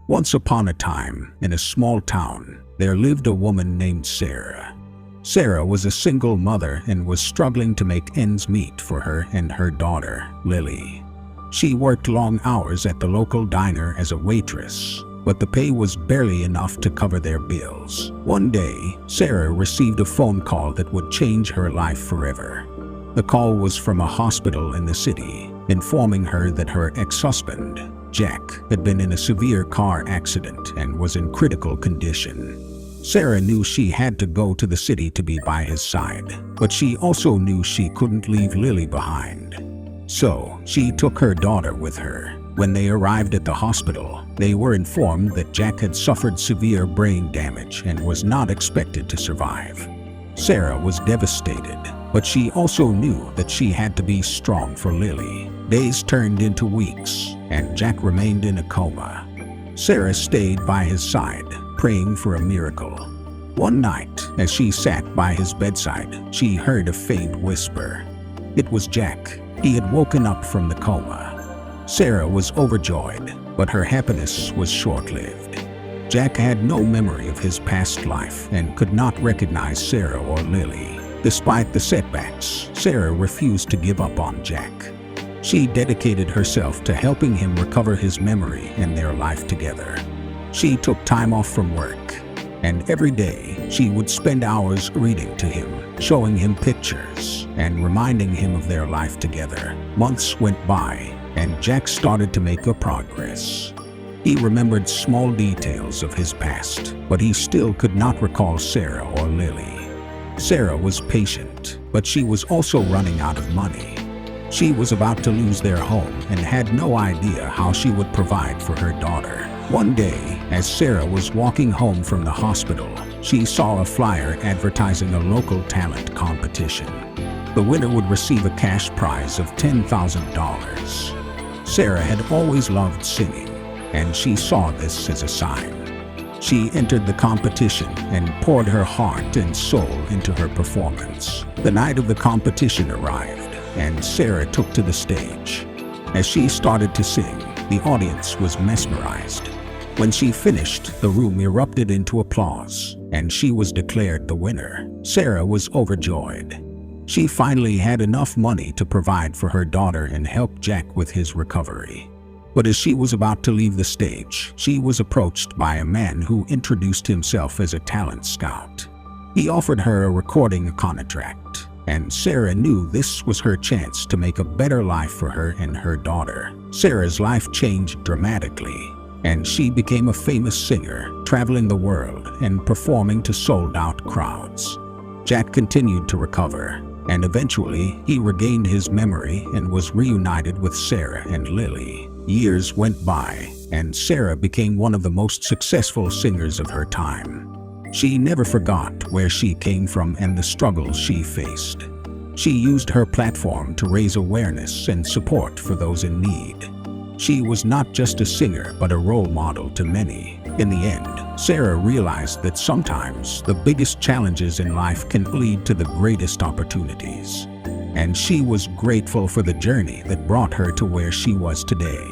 Once upon a time, in a small town, there lived a woman named Sarah. Sarah was a single mother and was struggling to make ends meet for her and her daughter, Lily. She worked long hours at the local diner as a waitress, but the pay was barely enough to cover their bills. One day, Sarah received a phone call that would change her life forever. The call was from a hospital in the city, informing her that her ex-husband, Jack, had been in a severe car accident and was in critical condition. Sarah knew she had to go to the city to be by his side, but she also knew she couldn't leave Lily behind. So, she took her daughter with her. When they arrived at the hospital, they were informed that Jack had suffered severe brain damage and was not expected to survive. Sarah was devastated, but she also knew that she had to be strong for Lily. Days turned into weeks, and Jack remained in a coma. Sarah stayed by his side, praying for a miracle. One night, as she sat by his bedside, she heard a faint whisper. It was Jack. He had woken up from the coma. Sarah was overjoyed, but her happiness was short-lived. Jack had no memory of his past life and could not recognize Sarah or Lily. Despite the setbacks, Sarah refused to give up on Jack. She dedicated herself to helping him recover his memory and their life together. She took time off from work, and every day she would spend hours reading to him, showing him pictures, and reminding him of their life together. Months went by, and Jack started to make a progress. He remembered small details of his past, but he still could not recall Sarah or Lily. Sarah was patient, but she was also running out of money. She was about to lose their home and had no idea how she would provide for her daughter. One day, as Sarah was walking home from the hospital, she saw a flyer advertising a local talent competition. The winner would receive a cash prize of $10,000. Sarah had always loved singing, and she saw this as a sign. She entered the competition and poured her heart and soul into her performance. The night of the competition arrived, and Sarah took to the stage. As she started to sing, the audience was mesmerized. When she finished, the room erupted into applause, and she was declared the winner. Sarah was overjoyed. She finally had enough money to provide for her daughter and help Jack with his recovery. But as she was about to leave the stage, she was approached by a man who introduced himself as a talent scout. He offered her a recording contract, and Sarah knew this was her chance to make a better life for her and her daughter. Sarah's life changed dramatically, and she became a famous singer, traveling the world and performing to sold-out crowds. Jack continued to recover, and eventually he regained his memory and was reunited with Sarah and Lily. Years went by, and Sarah became one of the most successful singers of her time. She never forgot where she came from and the struggles she faced. She used her platform to raise awareness and support for those in need. She was not just a singer but a role model to many. In the end, Sarah realized that sometimes the biggest challenges in life can lead to the greatest opportunities. And she was grateful for the journey that brought her to where she was today.